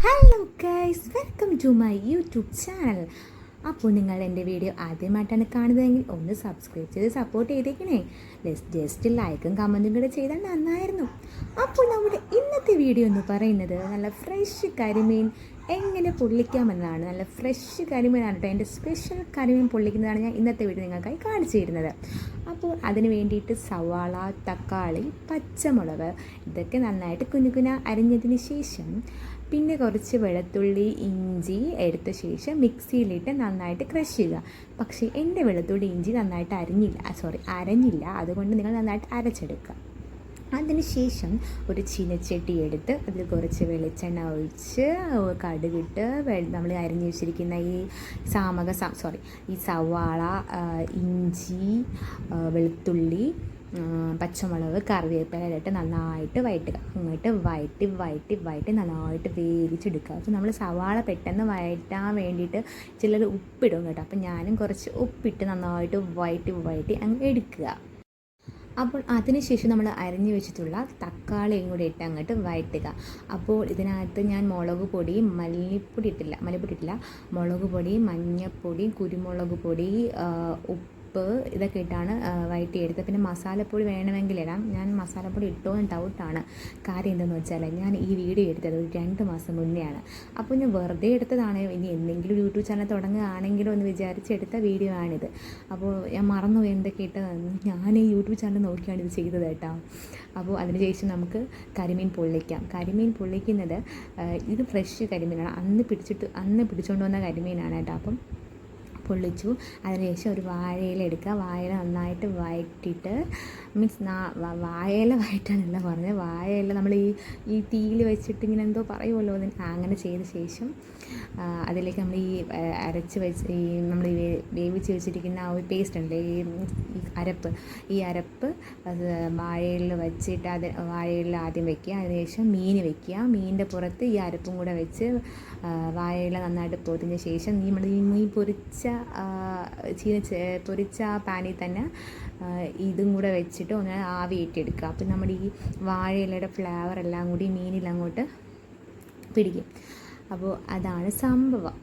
Hello guys, welcome to my YouTube channel. അപ്പോൾ നിങ്ങൾ എൻ്റെ വീഡിയോ ആദ്യമായിട്ടാണ് കാണുന്നതെങ്കിൽ ഒന്ന് സബ്സ്ക്രൈബ് ചെയ്ത് സപ്പോർട്ട് ചെയ്തേക്കണേ. ജസ്റ്റ് ലൈക്കും കമൻറ്റും കൂടെ ചെയ്താൽ നന്നായിരുന്നു. അപ്പോൾ നമ്മുടെ ഇന്നത്തെ വീഡിയോ എന്ന് പറയുന്നത് നല്ല ഫ്രഷ് കരിമീൻ എങ്ങനെ പൊള്ളിക്കാമെന്നാണ്. നല്ല ഫ്രഷ് കരിമീനാണ് കേട്ടോ. എൻ്റെ സ്പെഷ്യൽ കരിമീൻ പൊള്ളിക്കുന്നതാണ് ഞാൻ ഇന്നത്തെ വീഡിയോ നിങ്ങൾക്കായി കാണിച്ചു തരുന്നത്. അപ്പോൾ അതിന് വേണ്ടിയിട്ട് സവാള, തക്കാളി, പച്ചമുളക് ഇതൊക്കെ നന്നായിട്ട് കുഞ്ഞു അരിഞ്ഞതിന് ശേഷം പിന്നെ കുറച്ച് വെളുത്തുള്ളി, ഇഞ്ചി എടുത്ത ശേഷം മിക്സിയിലിട്ട് നന്നായിട്ട് ക്രഷ് ചെയ്യുക. പക്ഷേ എൻ്റെ വെളുത്തുള്ളി ഇഞ്ചി നന്നായിട്ട് അരഞ്ഞില്ല, അതുകൊണ്ട് നിങ്ങൾ നന്നായിട്ട് അരച്ചെടുക്കുക. അതിനുശേഷം ഒരു ചീനച്ചട്ടി എടുത്ത് അതിൽ കുറച്ച് വെളിച്ചെണ്ണ ഒഴിച്ച് കടുകിട്ട് നമ്മൾ അരിഞ്ഞു വെച്ചിരിക്കുന്ന ഈ സവാള, ഇഞ്ചി, വെളുത്തുള്ളി, പച്ചമുളക്, കറിവേപ്പില ഇട്ട് നന്നായിട്ട് വഴറ്റുക. അങ്ങോട്ട് വഴറ്റി നന്നായിട്ട് വേവിച്ചെടുക്കുക. അപ്പോൾ നമ്മൾ സവാള പെട്ടെന്ന് വഴറ്റാൻ വേണ്ടിയിട്ട് ചിലർ ഉപ്പിടും കേട്ടോ. അപ്പോൾ ഞാനും കുറച്ച് ഉപ്പിട്ട് നന്നായിട്ട് വഴറ്റി അങ്ങ് എടുക്കുക. അപ്പോൾ അതിനുശേഷം നമ്മൾ അരിഞ്ഞു വെച്ചിട്ടുള്ള തക്കാളിയും കൂടി ഇട്ട് അങ്ങോട്ട് വഴറ്റുക. അപ്പോൾ ഇതിനകത്ത് ഞാൻ മുളക് പൊടി, മല്ലിപ്പൊടി ഇട്ടില്ല, മുളക് പൊടി, മഞ്ഞൾപ്പൊടി, കുരുമുളക് പൊടി, ഉപ്പ് ഇതൊക്കെ ഇട്ടാണ് വഴറ്റിയെടുത്തത്. പിന്നെ മസാലപ്പൊടി വേണമെങ്കിൽ ഇടാം. ഞാൻ മസാലപ്പൊടി ഇട്ടോന്ന് ഡൗട്ടാണ്. കാര്യം എന്തെന്ന് വെച്ചാൽ ഞാൻ ഈ വീഡിയോ എടുത്തത് ഒരു 2 മാസം മുന്നെയാണ്. അപ്പോൾ ഞാൻ വെറുതെ എടുത്തതാണ്. ഇനി എന്തെങ്കിലും യൂട്യൂബ് ചാനൽ തുടങ്ങുകയാണെങ്കിലും എന്ന് വിചാരിച്ചെടുത്ത വീഡിയോ ആണിത്. അപ്പോൾ ഞാൻ മറന്നുപോയി എന്തൊക്കെ ഇട്ടതെന്ന്. ഞാൻ ഈ യൂട്യൂബ് ചാനൽ നോക്കിയാണ് ഇത് ചെയ്തത് കേട്ടോ. അപ്പോൾ അതിനുശേഷം നമുക്ക് കരിമീൻ പൊള്ളിക്കാം. കരിമീൻ പൊള്ളിക്കുന്നത് ഇത് ഫ്രഷ് കരിമീനാണ്. അന്ന് പിടിച്ചുകൊണ്ട് വന്ന കരിമീനാണ് കേട്ടോ. അപ്പം പൊള്ളിച്ചു. അതിനുശേഷം ഒരു വാഴയില എടുക്കുക. വാഴയില നന്നായിട്ട് വഴറ്റിയിട്ട് വാഴയില വഴറ്റാനല്ല പറഞ്ഞത്, വാഴയില നമ്മൾ ഈ തീയിൽ വെച്ചിട്ട് ഇങ്ങനെ എന്തോ പറയുമല്ലോ, അങ്ങനെ ചെയ്ത ശേഷം അതിലേക്ക് നമ്മൾ നമ്മൾ വേവിച്ച് വെച്ചിരിക്കുന്ന ആ ഒരു പേസ്റ്റ് ഉണ്ട്, ഈ അരപ്പ് അത് വാഴയിൽ വെച്ചിട്ട് വാഴയിൽ ആദ്യം വയ്ക്കുക. അതിനുശേഷം മീൻ വയ്ക്കുക. മീനിൻ്റെ പുറത്ത് ഈ അരപ്പും കൂടെ വെച്ച് വാഴയില നന്നായിട്ട് പൊതിഞ്ഞ ശേഷം നമ്മൾ ഈ മീൻ പൊരിച്ച പാനിൽ തന്നെ ഇതും കൂടെ വെച്ചിട്ട് ഒന്ന് ആവിയേറ്റെടുക്കുക. അപ്പം നമ്മുടെ ഈ വാഴയിലയുടെ ഫ്ലേവർ എല്ലാം കൂടി മീനിൽ അങ്ങോട്ട് പിടിക്കും. അപ്പോൾ അതാണ് സംഭവം.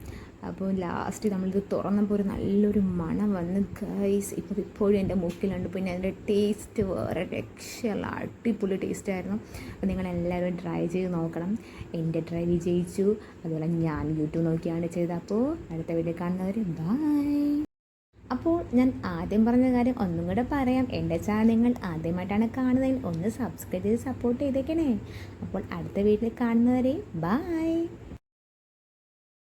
അപ്പോൾ ലാസ്റ്റ് നമ്മളിത് തുറന്നപ്പോൾ ഒരു നല്ലൊരു മണം വന്ന് ഗൈസ്, ഇപ്പോഴും എൻ്റെ മൂക്കിലുണ്ട്. പിന്നെ അതിൻ്റെ ടേസ്റ്റ് വേറെ രക്ഷയുള്ള അടിപൊളി ടേസ്റ്റായിരുന്നു. അപ്പോൾ നിങ്ങളെല്ലാവരും ട്രൈ ചെയ്ത് നോക്കണം. എൻ്റെ ട്രൈ വിജയിച്ചു. അതുപോലെ ഞാൻ യൂട്യൂബ് നോക്കിയാണ് ചെയ്തത്. അപ്പോൾ അടുത്ത വീഡിയോ കാണുന്നവർ ബൈ. അപ്പോൾ ഞാൻ ആദ്യം പറഞ്ഞ കാര്യം ഒന്നും കൂടെ പറയാം. എൻ്റെ ചാനൽ നിങ്ങൾ ആദ്യമായിട്ടാണ് കാണുന്നതെങ്കിൽ ഒന്ന് സബ്സ്ക്രൈബ് ചെയ്ത് സപ്പോർട്ട് ചെയ്തേക്കണേ. അപ്പോൾ അടുത്ത വീഡിയോ കാണുന്നവരെ ബൈ.